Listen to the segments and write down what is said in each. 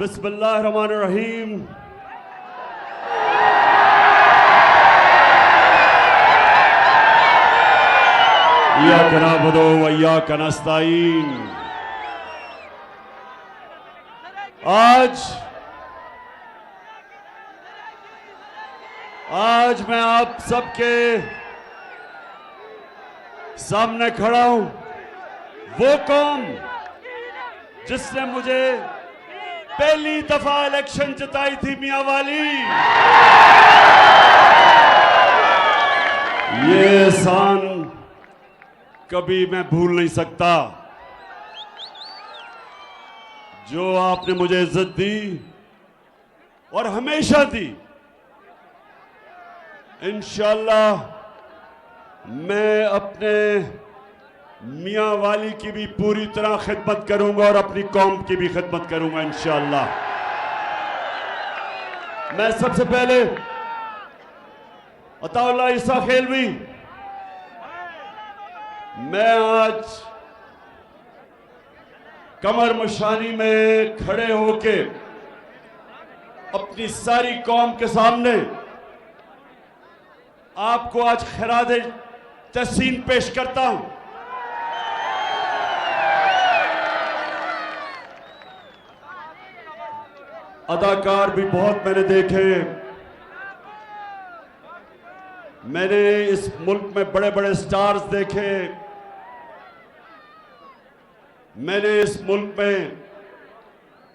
बिस्मिल्लाहिर्रहमानिर्रहीम। इय्याका नअबुदु व इय्याका नस्तईन। आज मैं आप सबके सामने खड़ा हूं, वो कौम जिसने मुझे पहली दफा इलेक्शन जिताई थी, मियां वाली। ये एहसान कभी मैं भूल नहीं सकता। जो आपने मुझे इज्जत दी और हमेशा दी, इंशाअल्लाह मैं अपने मियां वाली की भी पूरी तरह खिदमत करूंगा और अपनी कौम की भी खिदमत करूंगा इंशाअल्लाह। मैं सबसे पहले अताउल्लाह ईसा खेलवी, मैं आज कमर मशानी में खड़े होके अपनी सारी कौम के सामने आपको आज खिराद तहसीन पेश करता हूं। अदाकार भी बहुत मैंने देखे। मैंने इस मुल्क में बड़े बड़े स्टार्स देखे। मैंने इस मुल्क में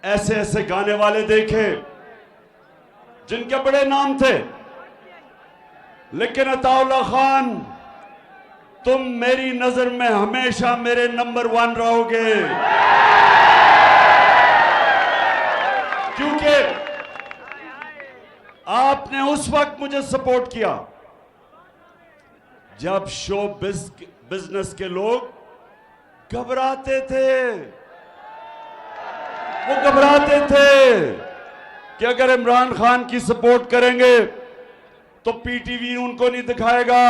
ऐसे ऐसे गाने वाले देखे जिनके बड़े नाम थे, लेकिन अताउल्लाह खान, तुम मेरी नजर में हमेशा मेरे नंबर 1 रहोगे, क्योंकि आपने उस वक्त मुझे सपोर्ट किया जब शो बिजनेस के लोग घबराते थे। वो घबराते थे कि अगर इमरान खान की सपोर्ट करेंगे तो पीटीवी उनको नहीं दिखाएगा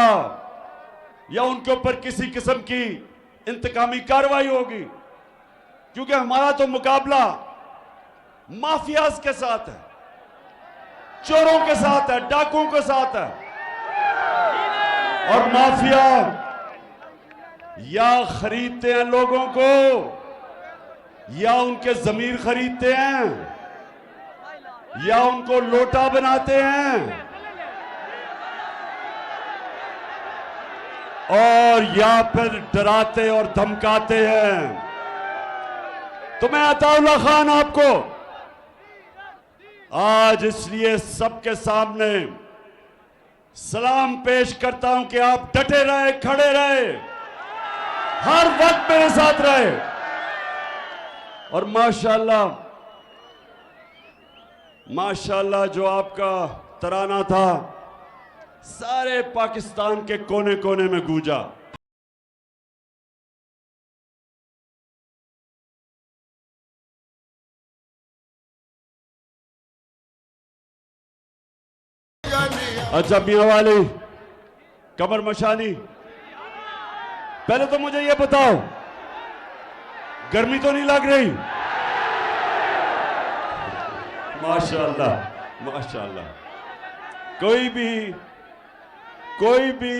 या उनके ऊपर किसी किस्म की इंतकामी कार्रवाई होगी, क्योंकि हमारा तो मुकाबला माफियाज के साथ है, चोरों के साथ है, डाकुओं के साथ है। और माफिया या खरीदते हैं लोगों को या उनके जमीर खरीदते हैं या उनको लोटा बनाते हैं और या फिर डराते और धमकाते हैं। तो मैं अताउल्लाह खान आपको आज इसलिए सबके सामने सलाम पेश करता हूं कि आप डटे रहे, खड़े रहे, हर वक्त मेरे साथ रहे। और माशाअल्लाह माशाअल्लाह जो आपका तराना था सारे पाकिस्तान के कोने कोने में गूंजा। अच्छा मियां वाली, कमर मशानी, पहले तो मुझे ये बताओ, गर्मी तो नहीं लग रही? माशाअल्लाह माशाअल्लाह। कोई भी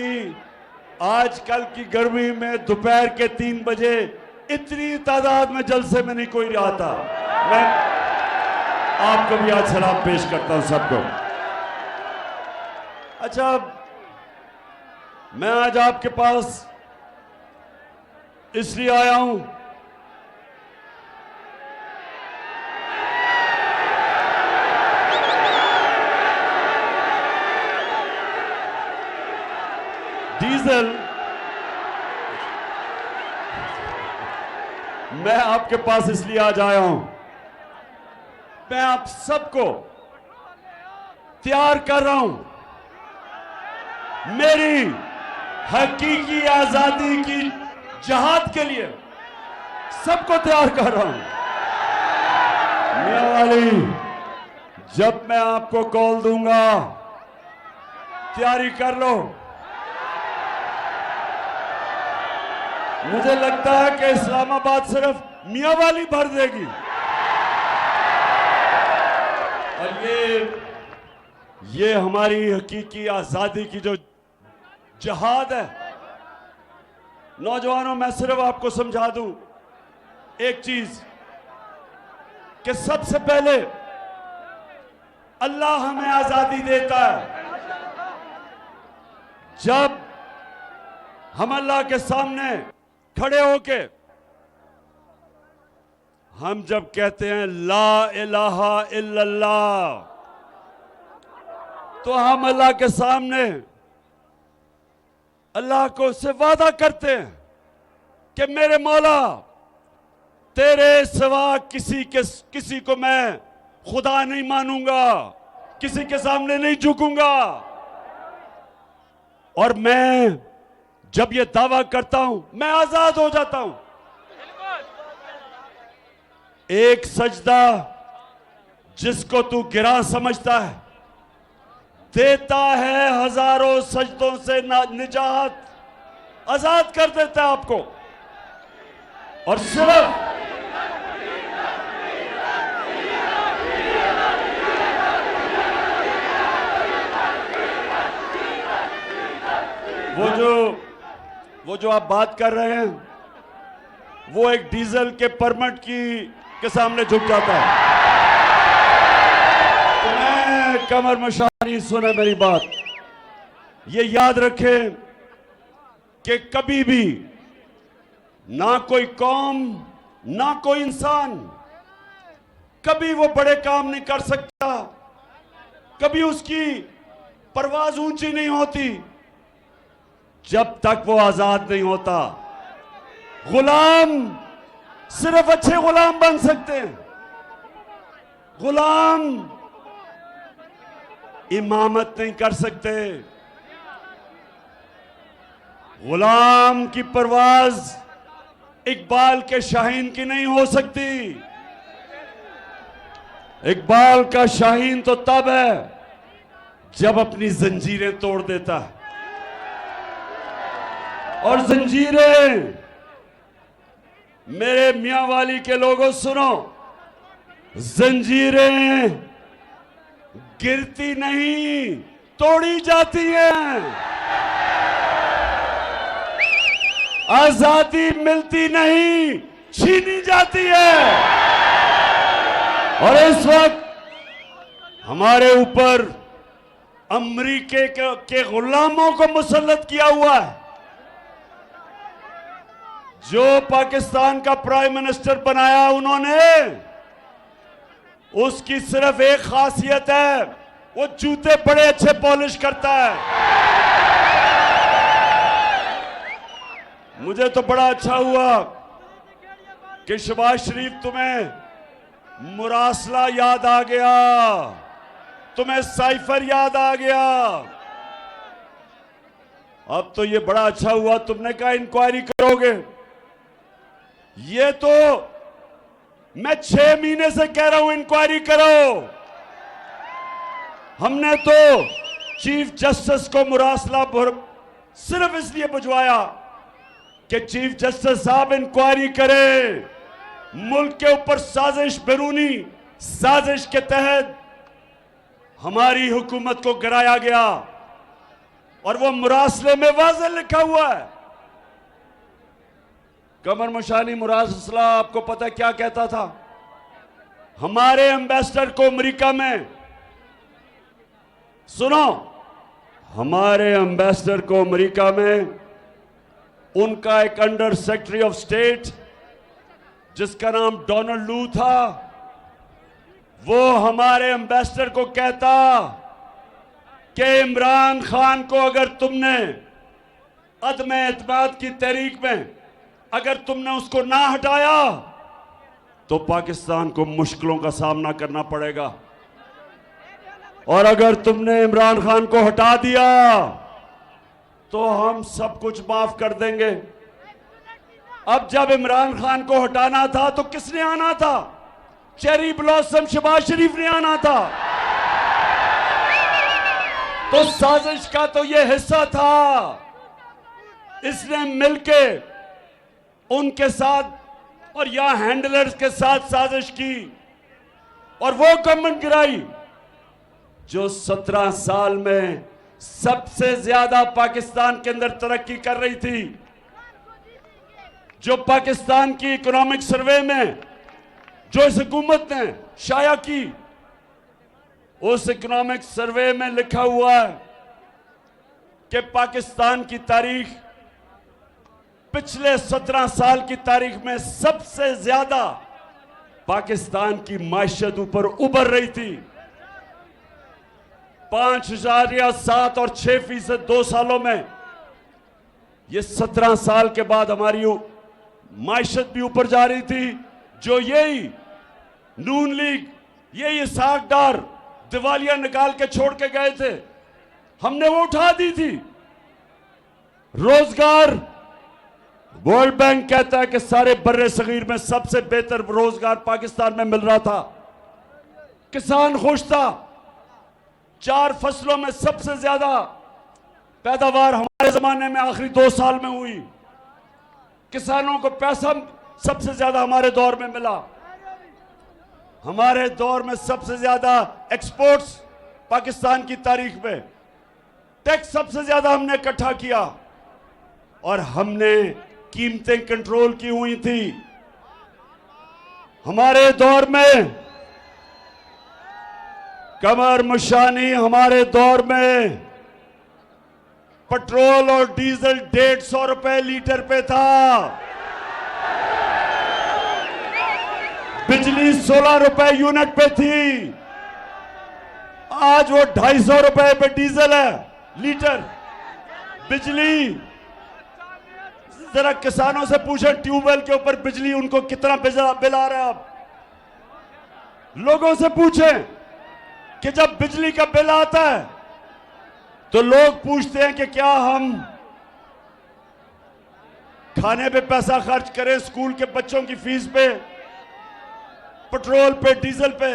आजकल की गर्मी में दोपहर के 3 बजे इतनी तादाद में जलसे में नहीं कोई रहा था। मैं आपको भी आज सलाम पेश करता हूं सबको। अच्छा, मैं आज आपके पास इसलिए आया हूं डीजल, मैं आपके पास इसलिए आज आया हूं, मैं आप सबको तैयार कर रहा हूं मेरी हकीकी आजादी की जहाद के लिए। सबको तैयार कर रहा हूं। मियां वाली, जब मैं आपको कॉल दूंगा तैयारी कर लो। मुझे लगता है कि इस्लामाबाद सिर्फ मियां वाली भर देगी। और ये हमारी हकीकी आजादी की जो जहाद है। नौजवानों, मैं सिर्फ आपको समझा दूं एक चीज कि सबसे पहले अल्लाह हमें आजादी देता है। जब हम अल्लाह के सामने खड़े होके हम जब कहते हैं ला इलाहा इल्लल्लाह, तो हम अल्लाह के सामने अल्लाह को से वादा करते हैं कि मेरे मौला, तेरे सिवा किसी को मैं खुदा नहीं मानूंगा, किसी के सामने नहीं झुकूंगा। और मैं जब ये दावा करता हूं, मैं आजाद हो जाता हूं। एक सजदा जिसको तू गिरा समझता है, देता है हजारों सजदों से निजात, आजाद कर देता है आपको। और सिर्फ वो जो आप बात कर रहे हैं, वो एक डीजल के परमिट के सामने झुक जाता है। तो मैं कमर मशानी, सुने मेरी बात, ये याद रखें कि कभी भी ना कोई कौम, ना कोई इंसान कभी वो बड़े काम नहीं कर सकता, कभी उसकी परवाज ऊंची नहीं होती जब तक वो आजाद नहीं होता। गुलाम सिर्फ अच्छे गुलाम बन सकते हैं। गुलाम इमामत नहीं कर सकते। गुलाम की परवाज इकबाल के शाहीन की नहीं हो सकती। इकबाल का शाहीन तो तब है जब अपनी जंजीरें तोड़ देता है। और जंजीरें, मेरे मियां वाली के लोगों सुनो, जंजीरें गिरती नहीं, तोड़ी जाती हैं। आजादी मिलती नहीं, छीनी जाती है। और इस वक्त हमारे ऊपर अमेरिके के गुलामों को मुसल्लत किया हुआ है। जो पाकिस्तान का प्राइम मिनिस्टर बनाया उन्होंने, उसकी सिर्फ एक खासियत है, वो जूते बड़े अच्छे पॉलिश करता है। मुझे तो बड़ा अच्छा हुआ कि शहबाज शरीफ, तुम्हें मुरासला याद आ गया, तुम्हें साइफर याद आ गया। अब तो ये बड़ा अच्छा हुआ तुमने कहा इंक्वायरी करोगे। ये तो मैं 6 महीने से कह रहा हूं इंक्वायरी करो। हमने तो चीफ जस्टिस को मुरासला सिर्फ इसलिए भिजवाया कि चीफ जस्टिस साहब इंक्वायरी करें। मुल्क के ऊपर साजिश, बैरूनी साजिश के तहत हमारी हुकूमत को गिराया गया और वो मुरासले में वाज़ेह लिखा हुआ है। कमर मशानी मुरासला आपको पता क्या कहता था? हमारे एम्बेसडर को अमेरिका में, सुनो, हमारे एम्बेसडर को अमेरिका में उनका एक अंडर सेक्रेटरी ऑफ स्टेट जिसका नाम डोनाल्ड लू था, वो हमारे एम्बेसडर को कहता कि इमरान खान को अगर तुमने अदम एतमाद की तहरीक में अगर तुमने उसको ना हटाया तो पाकिस्तान को मुश्किलों का सामना करना पड़ेगा, और अगर तुमने इमरान खान को हटा दिया तो हम सब कुछ माफ कर देंगे। अब जब इमरान खान को हटाना था तो किसने आना था? चेरी ब्लॉसम शहबाज शरीफ ने आना था। तो साजिश का तो यह हिस्सा था। इसने मिलके उनके साथ और यहां हैंडलर्स के साथ साजिश की और वो गवर्नमेंट गिराई जो 17 साल में सबसे ज्यादा पाकिस्तान के अंदर तरक्की कर रही थी, जो पाकिस्तान की इकोनॉमिक सर्वे में जो इस हुकूमत ने शाया की, उस इकोनॉमिक सर्वे में लिखा हुआ है कि पाकिस्तान की तारीख पिछले 17 साल की तारीख में सबसे ज्यादा पाकिस्तान की मायशत ऊपर उभर रही थी। 5.7 और 6% 2 सालों में, ये 17 साल के बाद हमारी मायशत भी ऊपर जा रही थी। जो यही नून लीग, यही इसाक डार दिवालिया निकाल के छोड़ के गए थे, हमने वो उठा दी थी। रोजगार, वर्ल्ड बैंक कहता है कि सारे बर्रे सगीर में सबसे बेहतर रोजगार पाकिस्तान में मिल रहा था। किसान खुश था। 4 फसलों में सबसे ज्यादा पैदावार हमारे जमाने में आखिरी 2 साल में हुई। किसानों को पैसा सबसे ज्यादा हमारे दौर में मिला। हमारे दौर में सबसे ज्यादा एक्सपोर्ट्स पाकिस्तान की तारीख में, टैक्स सबसे ज्यादा हमने इकट्ठा किया और हमने कीमतें कंट्रोल की हुई थी। हमारे दौर में कमर मुशानी, हमारे दौर में पेट्रोल और डीजल 150 रुपए लीटर पे था। बिजली 16 रुपए यूनिट पे थी। आज वो 250 रुपए पे डीजल है लीटर। बिजली, जरा किसानों से पूछे ट्यूबवेल के ऊपर बिजली उनको कितना बिल आ रहा है। आप लोगों से पूछें कि जब बिजली का बिल आता है तो लोग पूछते हैं कि क्या हम खाने पे पैसा खर्च करें, स्कूल के बच्चों की फीस पे, पेट्रोल पे, डीजल पे।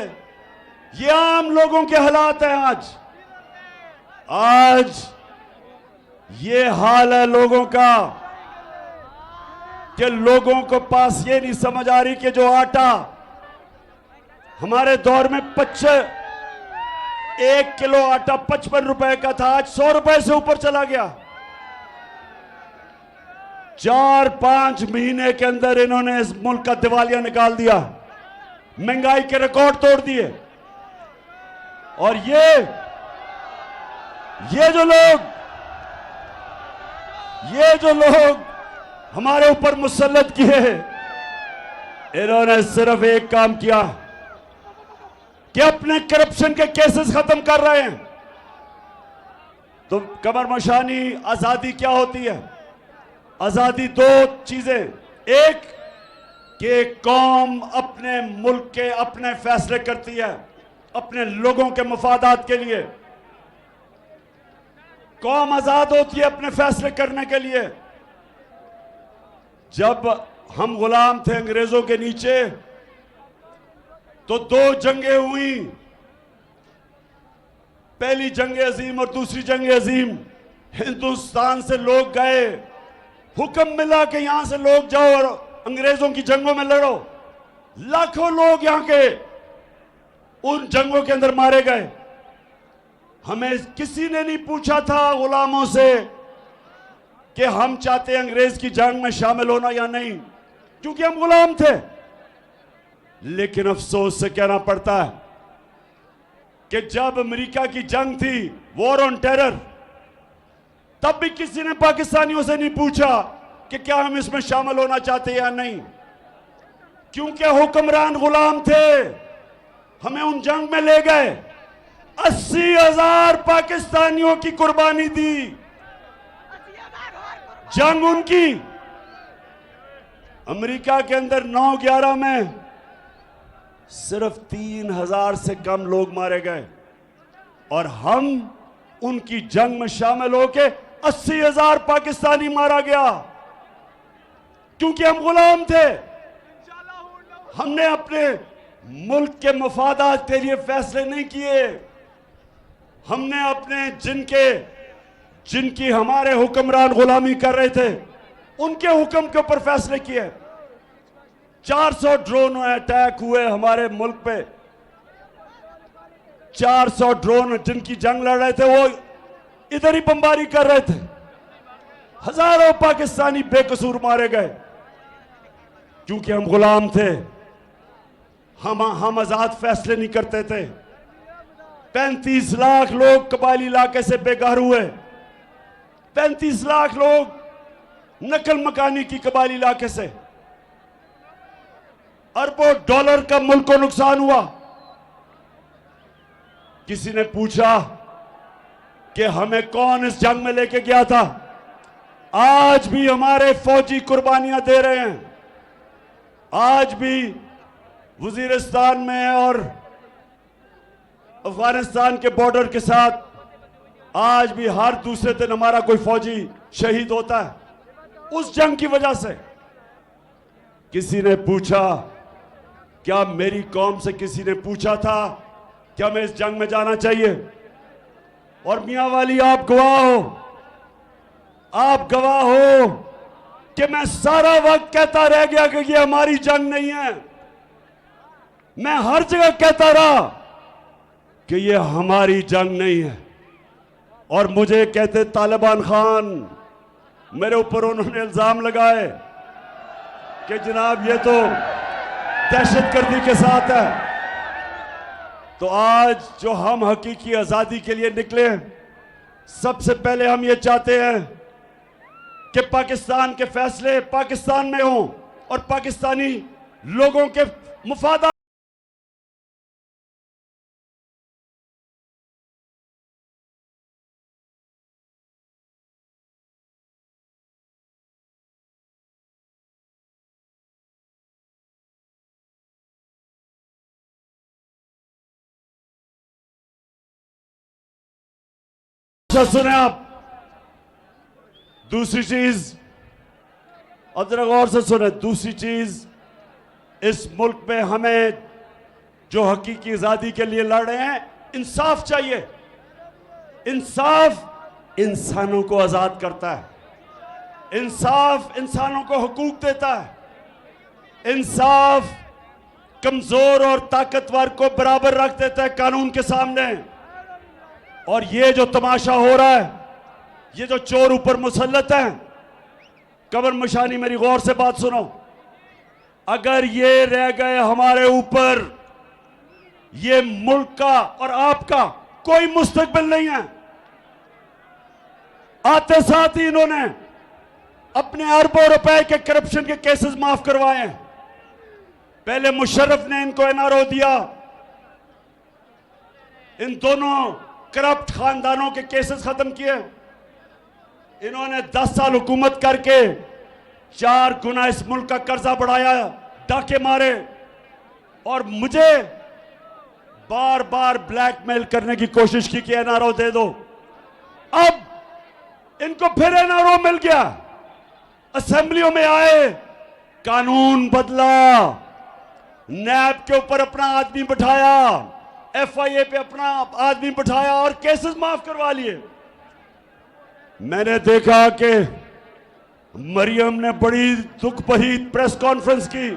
ये आम लोगों के हालात हैं आज ये हाल है लोगों का कि लोगों को पास ये नहीं समझ आ रही कि जो आटा हमारे दौर में 1 किलो आटा 55 रुपए का था, आज 100 रुपए से ऊपर चला गया। 4-5 महीने के अंदर इन्होंने इस मुल्क का दिवालिया निकाल दिया, महंगाई के रिकॉर्ड तोड़ दिए। और ये जो लोग हमारे ऊपर मुसल्लत किए, इन्होंने सिर्फ एक काम किया कि अपने करप्शन के केसेस खत्म कर रहे हैं। तो कमर मशानी, आजादी क्या होती है? आजादी 2 चीजें। एक कि कौम अपने मुल्क के अपने फैसले करती है, अपने लोगों के मफादात के लिए। कौम आजाद होती है अपने फैसले करने के लिए। जब हम गुलाम थे अंग्रेजों के नीचे तो 2 जंगें हुई, पहली जंग अजीम और दूसरी जंग अजीम। हिंदुस्तान से लोग गए, हुक्म मिला कि यहां से लोग जाओ और अंग्रेजों की जंगों में लड़ो। लाखों लोग यहां के उन जंगों के अंदर मारे गए। हमें किसी ने नहीं पूछा था गुलामों से कि हम चाहते हैं अंग्रेज की जंग में शामिल होना या नहीं, क्योंकि हम गुलाम थे। लेकिन अफसोस से कहना पड़ता है कि जब अमेरिका की जंग थी, वॉर ऑन टेरर, तब भी किसी ने पाकिस्तानियों से नहीं पूछा कि क्या हम इसमें शामिल होना चाहते या नहीं, क्योंकि हुक्मरान गुलाम थे। हमें उन जंग में ले गए, 80,000 पाकिस्तानियों की कुर्बानी दी। जंग उनकी। अमेरिका के अंदर 9/11 में सिर्फ 3,000 से कम लोग मारे गए और हम उनकी जंग में शामिल होके 80,000 पाकिस्तानी मारा गया, क्योंकि हम गुलाम थे। हमने अपने मुल्क के मफादात के लिए फैसले नहीं किए। हमने अपने जिनकी हमारे हुक्मरान गुलामी कर रहे थे, उनके हुक्म के ऊपर फैसले किए। 400 ड्रोन अटैक हुए हमारे मुल्क पे। 400 ड्रोन जिनकी जंग लड़ रहे थे वो इधर ही बमबारी कर रहे थे। हजारों पाकिस्तानी बेकसूर मारे गए क्योंकि हम गुलाम थे, हम आजाद फैसले नहीं करते थे। 35 लाख लोग कबायली इलाके से बेघर हुए, 35 लाख लोग नकल मकानी की कबायली इलाके से। अरबों डॉलर का मुल्क को नुकसान हुआ। किसी ने पूछा कि हमें कौन इस जंग में लेके गया था? आज भी हमारे फौजी कुर्बानियां दे रहे हैं। आज भी वजीरिस्तान में और अफगानिस्तान के बॉर्डर के साथ आज भी हर दूसरे दिन हमारा कोई फौजी शहीद होता है उस जंग की वजह से। किसी ने पूछा, क्या मेरी कौम से किसी ने पूछा था क्या मैं इस जंग में जाना चाहिए? और मियां वाली आप गवाह हो, आप गवाह हो कि मैं सारा वक्त कहता रह गया कि ये हमारी जंग नहीं है। मैं हर जगह कहता रहा कि ये हमारी जंग नहीं है। और मुझे कहते तालिबान खान, मेरे ऊपर उन्होंने इल्जाम लगाए कि जनाब ये तो दहशतगर्दी के साथ है। तो आज जो हम हकीकी आजादी के लिए निकले, सबसे पहले हम ये चाहते हैं कि पाकिस्तान के फैसले पाकिस्तान में हों और पाकिस्तानी लोगों के मुफादा। सुने आप, दूसरी चीज, अब जरा गौर से सुने, दूसरी चीज, इस मुल्क में हमें जो हकीकी आजादी के लिए लड़ रहे हैं, इंसाफ चाहिए। इंसाफ इंसानों को आजाद करता है, इंसाफ इंसानों को हुकूक देता है, इंसाफ कमजोर और ताकतवर को बराबर रख देता है कानून के सामने। और ये जो तमाशा हो रहा है, ये जो चोर ऊपर मुसल्लत है, कमर मशानी, मेरी गौर से बात सुनो, अगर ये रह गए हमारे ऊपर, ये मुल्क का और आपका कोई मुस्तकबिल नहीं है। आते साथ ही इन्होंने अपने अरबों रुपए के करप्शन के केसेस माफ करवाए हैं। पहले मुशर्रफ ने इनको एनआरओ दिया, इन दोनों करप्ट खानदानों के केसेस खत्म किए। इन्होंने 10 साल हुकूमत करके 4 गुना इस मुल्क का कर्जा बढ़ाया, डाके मारे और मुझे बार बार ब्लैकमेल करने की कोशिश की कि एनआरओ दे दो। अब इनको फिर एनआरओ मिल गया, असेंबलियों में आए, कानून बदला, नैब के ऊपर अपना आदमी बिठाया, एफआईए पे अपना आदमी बिठाया और केसेस माफ करवा लिए। मैंने देखा कि मरियम ने बड़ी दुख भरी प्रेस कॉन्फ्रेंस की,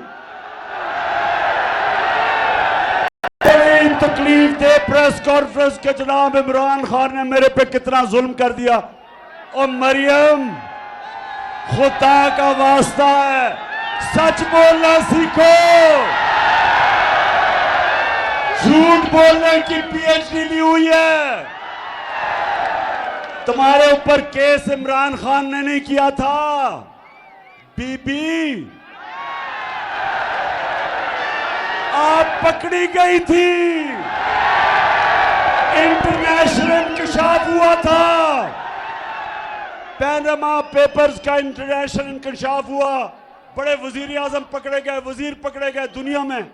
बड़ी तकलीफ दे प्रेस कॉन्फ्रेंस के जनाब इमरान खान ने मेरे पे कितना जुल्म कर दिया। और मरियम, खुदा का वास्ता है, सच बोलना सीखो, झूठ बोलने की पीएचडी ली हुई है। तुम्हारे ऊपर केस इमरान खान ने नहीं किया था बीबी, आप पकड़ी गई थी, इंटरनेशनल इंकशाफ हुआ था, पैनामा पेपर्स का इंटरनेशनल इंकशाफ हुआ, बड़े वजीर आजम पकड़े गए, वजीर पकड़े गए दुनिया में।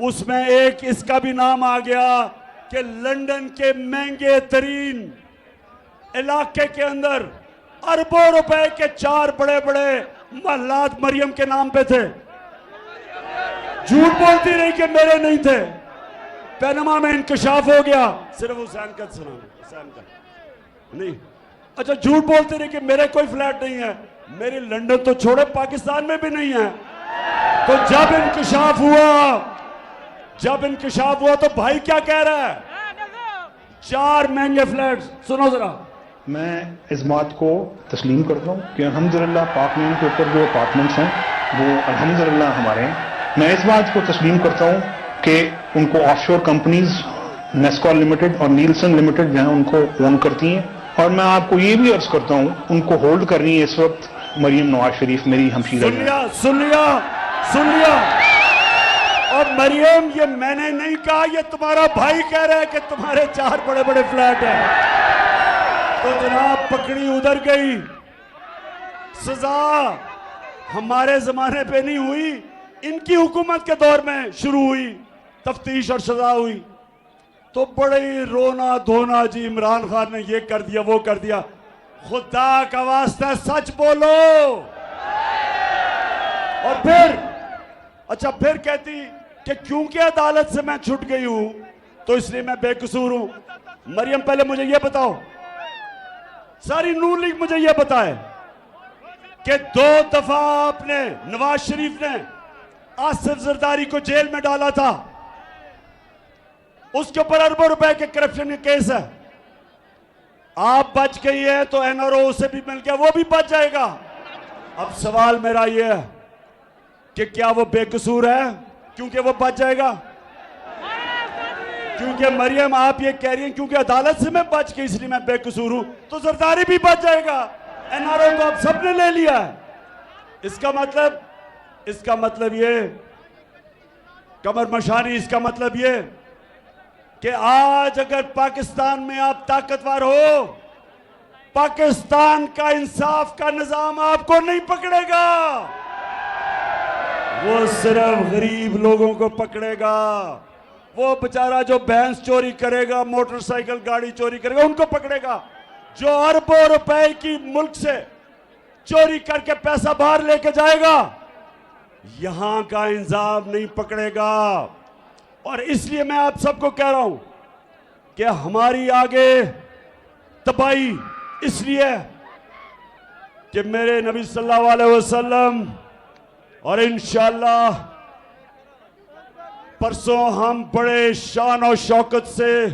उसमें एक इसका भी नाम आ गया कि लंदन के महंगे तरीन इलाके के अंदर अरबों रुपए के 4 बड़े बड़े महलात मरियम के नाम पे थे। झूठ बोलती रही कि मेरे नहीं थे। पैनामा में इंकशाफ हो गया, सिर्फ हुसैन का सुना, हुसैन का नहीं। अच्छा, झूठ बोलती रही कि मेरे कोई फ्लैट नहीं है, मेरी लंदन तो छोड़े पाकिस्तान में भी नहीं है। तो जब इंकशाफ हुआ तो भाई क्या कह रहा है? 4 महंगे फ्लैट। सुनो जरा, मैं इस बात को तस्लीम करता हूँ कि अल्हम्दुलिल्लाह पाक मीन के ऊपर जो अपार्टमेंट्स हैं वो अल्हम्दुलिल्लाह हमारे हैं। मैं इस बात को तस्लीम करता हूँ कि उनको ऑफशोर कंपनीज नेस्कॉल लिमिटेड और नीलसन लिमिटेड जो है उनको ओन करती हैं। और मैं आपको ये भी अर्ज करता हूँ उनको होल्ड कर रही है इस वक्त मरियम नवाज शरीफ, मेरी हमशीरा। सुन लिया। और मरियम, ये मैंने नहीं कहा, ये तुम्हारा भाई कह रहा है कि तुम्हारे 4 बड़े बड़े फ्लैट हैं। तो जनाब पकड़ी उधर गई। सजा हमारे जमाने पे नहीं हुई, इनकी हुकूमत के दौर में शुरू हुई तफ्तीश और सजा हुई। तो बड़े ही रोना धोना जी, इमरान खान ने ये कर दिया वो कर दिया। खुदा का वास्ता सच बोलो। और फिर कहती कि क्योंकि अदालत से मैं छूट गई हूं तो इसलिए मैं बेकसूर हूं। मरियम, पहले मुझे यह बताओ, सारी नून लीग मुझे यह बताए कि 2 दफा आपने, नवाज शरीफ ने आसिफ जरदारी को जेल में डाला था, उसके ऊपर अरबों रुपए के करप्शन के केस है। आप बच गई है तो एनआरओ से भी मिल गया, वो भी बच जाएगा। अब सवाल मेरा यह है कि क्या वो बेकसूर है क्योंकि वो बच जाएगा? क्योंकि मरियम आप ये कह रही हैं क्योंकि अदालत से मैं बच गई इसलिए मैं बेकसूर हूं, तो जरदारी भी बच जाएगा। एनआरओ तो आप सबने ले लिया है। इसका मतलब ये, कमर मशानी, इसका मतलब ये कि आज अगर पाकिस्तान में आप ताकतवर हो, पाकिस्तान का इंसाफ का निजाम आपको नहीं पकड़ेगा, वो सिर्फ गरीब लोगों को पकड़ेगा। वो बेचारा जो भैंस चोरी करेगा, मोटरसाइकिल गाड़ी चोरी करेगा, उनको पकड़ेगा। जो अरबों रुपए की मुल्क से चोरी करके पैसा बाहर लेके जाएगा, यहां का इंसाफ नहीं पकड़ेगा। और इसलिए मैं आप सबको कह रहा हूं कि हमारी आगे तबाही इसलिए कि मेरे नबी सल्लल्लाहु अलैहि वसल्लम, और इंशाअल्लाह परसों हम बड़े शान और शौकत से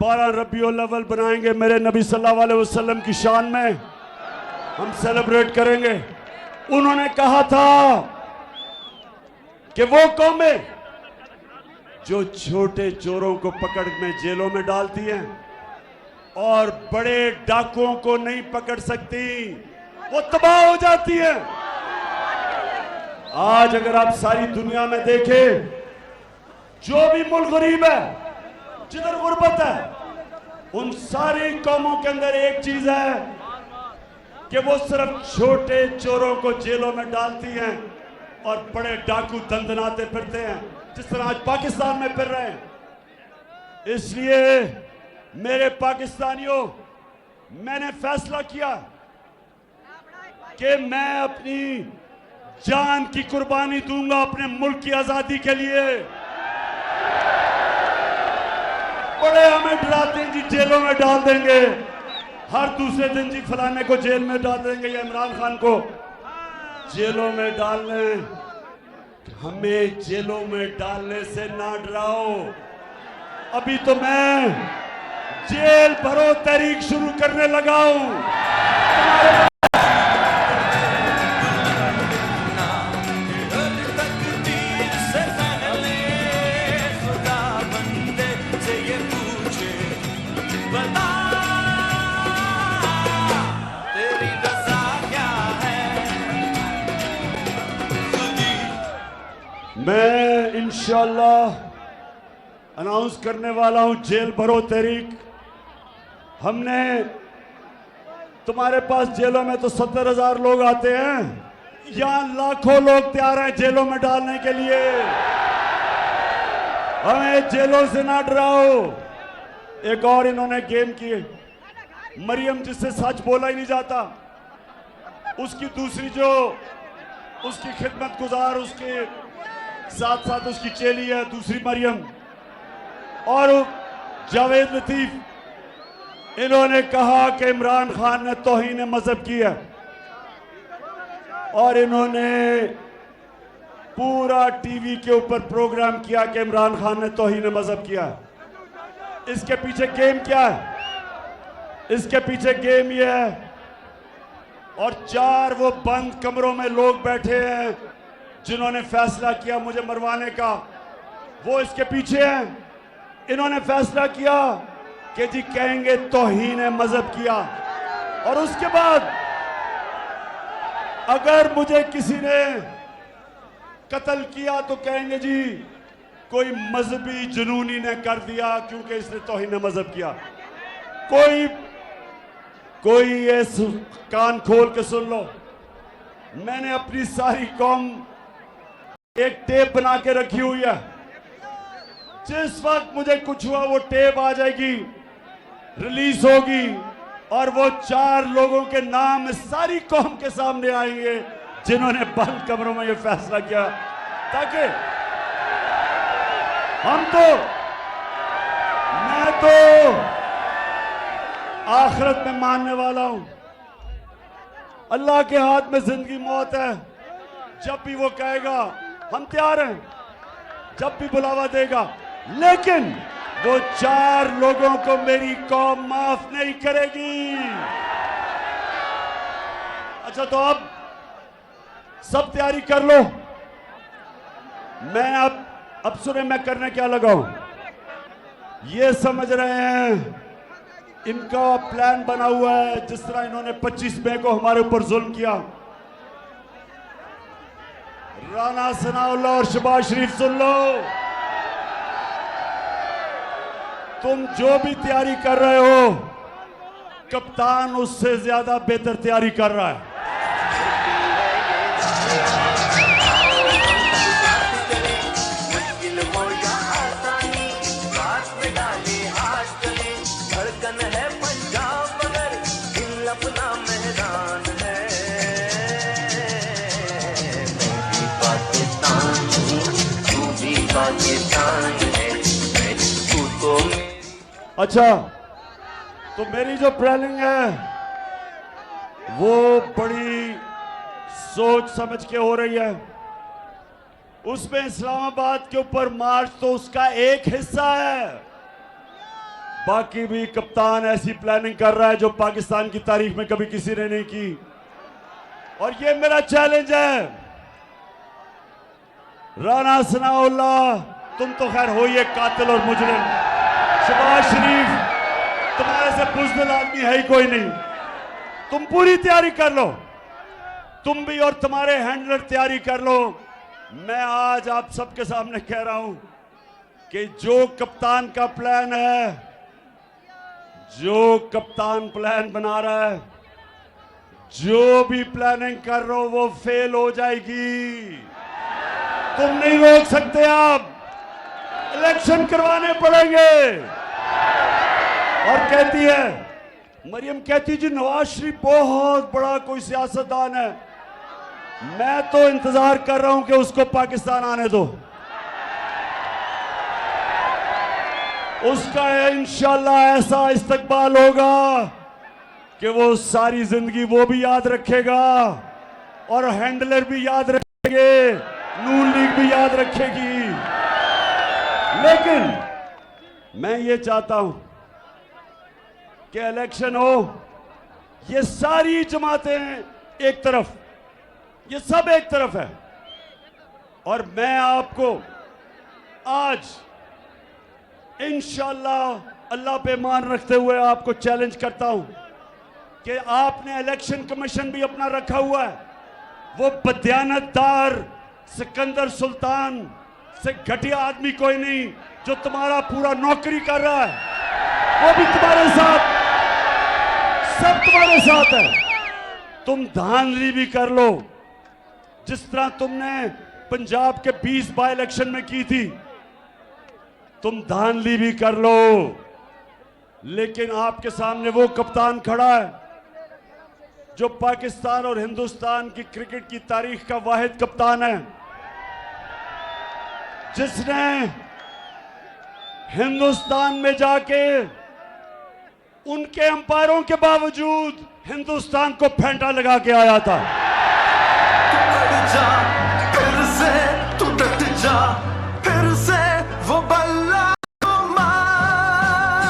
12 रबीउल अव्वल बनाएंगे। मेरे नबी सल्लल्लाहु अलैहि वसल्लम की शान में हम सेलिब्रेट करेंगे। उन्होंने कहा था कि वो कौमें जो छोटे चोरों को पकड़ में जेलों में डालती हैं और बड़े डाकुओं को नहीं पकड़ सकती, वो तबाह हो जाती है। आज अगर आप सारी दुनिया में देखें, जो भी मुल्क गरीब है, जिधर गुर्बत है, उन सारी कौमों के अंदर एक चीज है कि वो सिर्फ छोटे चोरों को जेलों में डालती हैं और बड़े डाकू दंदनाते फिरते हैं, जिस तरह आज पाकिस्तान में फिर रहे हैं। इसलिए मेरे पाकिस्तानियों, मैंने फैसला किया कि मैं अपनी जान की कुर्बानी दूंगा अपने मुल्क की आजादी के लिए। बड़े हमें डराते हैं जी, जेलों में डाल देंगे, हर दूसरे दिन जी फलाने को जेल में डाल देंगे या इमरान खान को जेलों में डालने। हमें जेलों में डालने से ना डराओ। अभी तो मैं जेल भरो तहरीक शुरू करने लगा हूं। मैं इंशाअल्लाह अनाउंस करने वाला हूं जेल भरो तहरीक। हमने, तुम्हारे पास जेलों में तो 70,000 लोग आते हैं, यहां लाखों लोग तैयार हैं जेलों में डालने के लिए। हमें जेलों से ना डराओ। एक और इन्होंने गेम किए, मरियम जिससे सच बोला ही नहीं जाता, उसकी दूसरी जो उसकी खिदमत गुजार, उसके साथ साथ उसकी चेली है दूसरी मरियम, और जावेद लतीफ, इन्होंने कहा कि इमरान खान ने तौहीन मजहब की है और इन्होंने पूरा टीवी के ऊपर प्रोग्राम किया कि इमरान खान ने तौहीन मजहब किया। इसके पीछे गेम क्या है? इसके पीछे गेम ये है, और 4 वो बंद कमरों में लोग बैठे हैं जिन्होंने फैसला किया मुझे मरवाने का, वो इसके पीछे हैं। इन्होंने फैसला किया कि जी कहेंगे तौहीन मजहब किया, और उसके बाद अगर मुझे किसी ने कत्ल किया तो कहेंगे जी कोई मजहबी जुनूनी ने कर दिया क्योंकि इसने तौहीन मजहब किया। कोई ये कान खोल के सुन लो, मैंने अपनी सारी कौम एक टेप बना के रखी हुई है। जिस वक्त मुझे कुछ हुआ वो टेप आ जाएगी, रिलीज होगी, और वो 4 लोगों के नाम सारी कौम के सामने आएंगे जिन्होंने बंद कमरों में ये फैसला किया, ताकि मैं तो आखिरत में मानने वाला हूं। अल्लाह के हाथ में जिंदगी मौत है। जब भी वो कहेगा हम तैयार हैं, जब भी बुलावा देगा, लेकिन वो 4 लोगों को मेरी कौम माफ नहीं करेगी। अच्छा, तो अब सब तैयारी कर लो। मैं अब सुने मैं करने क्या लगा हूं। ये समझ रहे हैं इनका प्लान बना हुआ है, जिस तरह इन्होंने 25 मई को हमारे ऊपर जुल्म किया। राना सनाउल्लाह और शहबाज शरीफ सुन लो, तुम जो भी तैयारी कर रहे हो, कप्तान उससे ज्यादा बेहतर तैयारी कर रहा है। अच्छा, तो मेरी जो प्लानिंग है वो बड़ी सोच समझ के हो रही है। उसमें इस्लामाबाद के ऊपर मार्च तो उसका एक हिस्सा है, बाकी भी कप्तान ऐसी प्लानिंग कर रहा है जो पाकिस्तान की तारीख में कभी किसी ने नहीं की। और ये मेरा चैलेंज है। राना सनाउल्लाह, तुम तो खैर हो ही एक कातिल और मुजरिम। शहबाज शरीफ, तुम्हारे से बुज़दिल आदमी है ही कोई नहीं। तुम पूरी तैयारी कर लो, तुम भी और तुम्हारे हैंडलर तैयारी कर लो। मैं आज आप सबके सामने कह रहा हूं कि जो कप्तान का प्लान है, जो कप्तान प्लान बना रहा है, जो भी प्लानिंग कर रहे हो वो फेल हो जाएगी। तुम नहीं रोक सकते। आप इलेक्शन करवाने पड़ेंगे। और कहती है मरियम, कहती जी नवाज शरीफ बहुत बड़ा कोई सियासतदान है। मैं तो इंतजार कर रहा हूं कि उसको पाकिस्तान आने दो। उसका इंशाल्लाह ऐसा इस्तकबाल होगा कि वो सारी जिंदगी वो भी याद रखेगा और हैंडलर भी याद रखेंगे, नून लीग भी याद रखेगी। लेकिन मैं ये चाहता हूं कि इलेक्शन हो, ये सारी जमातें एक तरफ, ये सब एक तरफ है, और मैं आपको आज इंशाअल्लाह अल्लाह पे मान रखते हुए आपको चैलेंज करता हूं कि आपने इलेक्शन कमीशन भी अपना रखा हुआ है। वो बदयानतदार सिकंदर सुल्तान से घटिया आदमी कोई नहीं जो तुम्हारा पूरा नौकरी कर रहा है। वो भी तुम्हारे साथ, सब तुम्हारे साथ है। तुम धांधली भी कर लो, जिस तरह तुमने पंजाब के 20 बाई इलेक्शन में की थी, तुम धांधली भी कर लो। लेकिन आपके सामने वो कप्तान खड़ा है जो पाकिस्तान और हिंदुस्तान की क्रिकेट की तारीख का वाहिद कप्तान है, जिसने हिंदुस्तान में जाके उनके अंपायरों के बावजूद हिंदुस्तान को फेंटा लगा के आया था। फिर से तू डट जा, फिर से वो बल्ला को मार।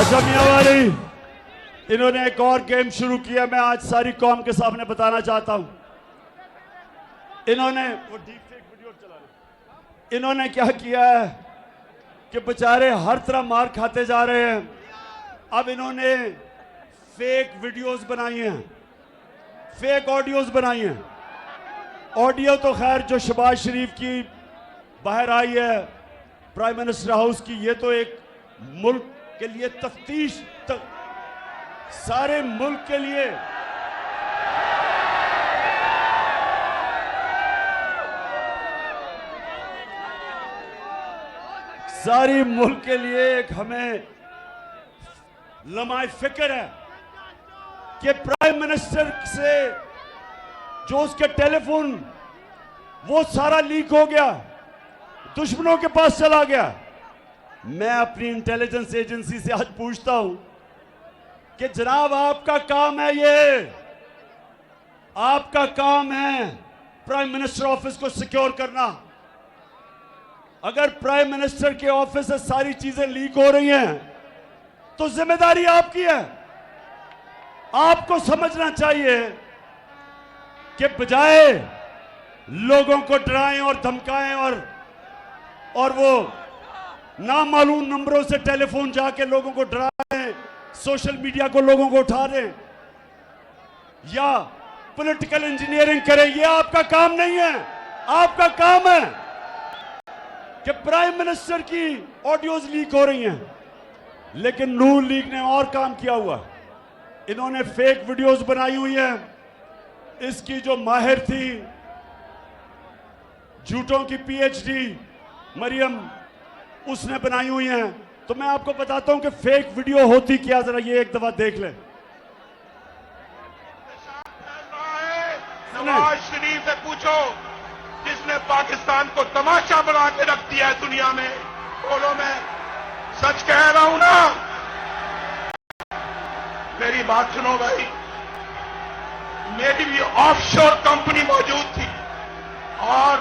शमिया वाली, इन्होंने एक और गेम शुरू किया। मैं आज सारी कौम के सामने बताना चाहता हूं। इन्होंने वो डीप फेक वीडियो चला रहे, इन्होंने क्या किया है कि बेचारे हर तरह मार खाते जा रहे हैं। अब इन्होंने फेक वीडियोस बनाई हैं, फेक ऑडियोज बनाई हैं। ऑडियो तो खैर जो शहबाज शरीफ की बाहर आई है प्राइम मिनिस्टर हाउस की, ये तो एक मुल्क के लिए तफ्तीश सारे मुल्क के लिए सारी मुल्क के लिए एक हमें लम्हा फिक्र है कि प्राइम मिनिस्टर से जो उसके टेलीफोन वो सारा लीक हो गया, दुश्मनों के पास चला गया। मैं अपनी इंटेलिजेंस एजेंसी से आज पूछता हूं कि जनाब आपका काम है, ये आपका काम है प्राइम मिनिस्टर ऑफिस को सिक्योर करना। अगर प्राइम मिनिस्टर के ऑफिस से सारी चीजें लीक हो रही हैं तो जिम्मेदारी आपकी है। आपको समझना चाहिए कि बजाय लोगों को डराएं और धमकाएं और वो नामालूम नंबरों से टेलीफोन जाके लोगों को डराएं, सोशल मीडिया को लोगों को उठा दें या पॉलिटिकल इंजीनियरिंग करें, ये आपका काम नहीं है। आपका काम है कि प्राइम मिनिस्टर की ऑडियोज लीक हो रही हैं, लेकिन नून लीग ने और काम किया हुआ। इन्होंने फेक वीडियोस बनाई हुई हैं। इसकी जो माहिर थी झूठों की पीएचडी मरियम, उसने बनाई हुई हैं। तो मैं आपको बताता हूं कि फेक वीडियो होती क्या, जरा ये एक दफा देख लें। नवाज शरीफ से पूछो, जिसने पाकिस्तान को तमाशा बना के रख दिया है दुनिया में। बोलो, मैं सच कह रहा हूं ना? मेरी बात सुनो भाई, मेरी भी ऑफशोर कंपनी मौजूद थी और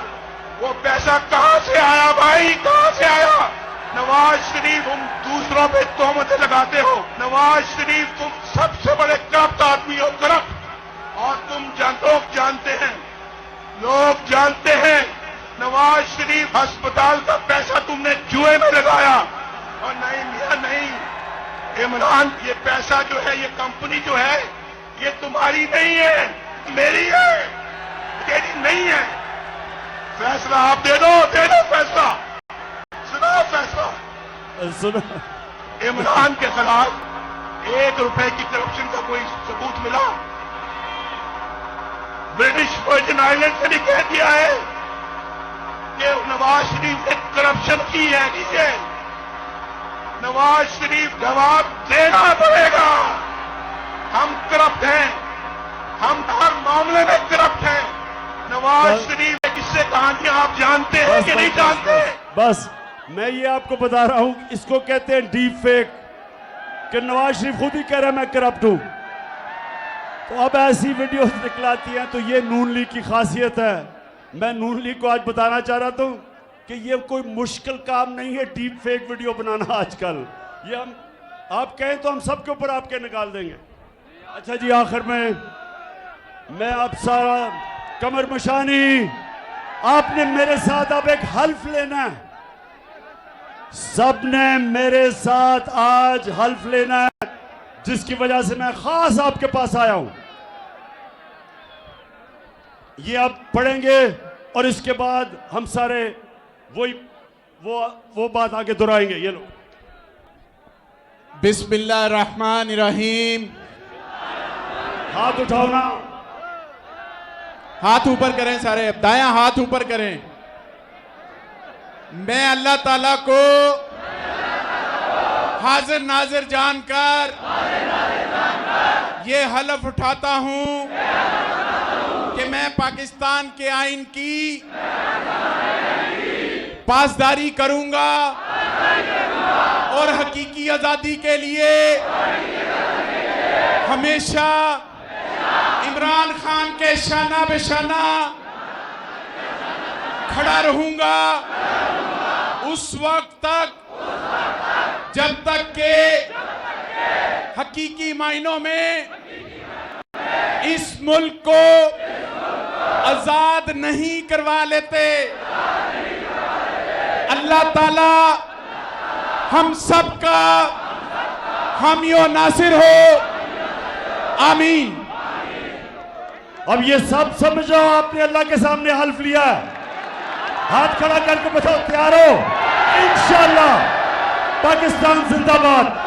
वो पैसा कहां से आया भाई, कहां से आया? नवाज शरीफ, तुम दूसरों पे तोहमतें लगाते हो। नवाज शरीफ, तुम सबसे बड़े करप्ट आदमी हो, करप्ट। और लोग जानते हैं, लोग जानते हैं नवाज शरीफ अस्पताल का पैसा तुमने जुए में लगाया। और नहीं मियां नहीं, इमरान, ये पैसा जो है, ये कंपनी जो है, ये तुम्हारी नहीं है, मेरी है, तेरी नहीं है। फैसला आप दे दो फैसला। सुनो फैसला, सुनो। इमरान के खिलाफ 1 रुपए की करप्शन का कोई सबूत मिला? ब्रिटिश वर्जिन आइलैंड से भी कह दिया है कि नवाज शरीफ ने करप्शन की है। नीचे नवाज शरीफ जवाब देना पड़ेगा। हम करप्ट हैं, हम हर मामले में करप्ट हैं। नवाज शरीफ किससे कहानियां आप जानते हैं कि नहीं जानते? बस मैं ये आपको बता रहा हूं, इसको कहते हैं डीप फेक, कि नवाज शरीफ खुद ही कह रहा है मैं करप्ट हूं। तो अब ऐसी वीडियोस निकलाती हैं, तो ये नून लीग की खासियत है। मैं नून लीग को आज बताना चाह रहा था कि ये कोई मुश्किल काम नहीं है डीप फेक वीडियो बनाना आजकल। ये हम आप कहें तो हम सबके ऊपर आपके निकाल देंगे। अच्छा जी, आखिर में मैं आप सारा कमर मशानी, आपने मेरे साथ अब एक हल्फ लेना है। सबने मेरे साथ आज हल्फ लेना है, जिसकी वजह से मैं खास आपके पास आया हूं। ये आप पढ़ेंगे और इसके बाद हम सारे वो बात आगे दोहराएंगे। ये लो। बिस्मिल्लाहिर्रहमानिर्रहीम। हाथ उठाओ ना, हाथ ऊपर करें सारे, दायां हाथ ऊपर करें। मैं अल्लाह ताला को हाजिर नाजिर जानकर ये हलफ उठाता हूं कि मैं पाकिस्तान के आइन की पासदारी करूंगा और हकीकी आजादी के लिए हमेशा इमरान खान के शाना बेशाना खड़ा रहूंगा उस वक्त तक जब तक के हकीकी मायनों में इस मुल्क को आजाद नहीं करवा लेते। अल्लाह ताला हम सबका हामियो नासिर हो, आमीन। अब ये सब समझो, आपने अल्लाह के सामने हल्फ लिया, हाथ खड़ा करके बताओ तैयार हो। इंशाअल्लाह पाकिस्तान जिंदाबाद।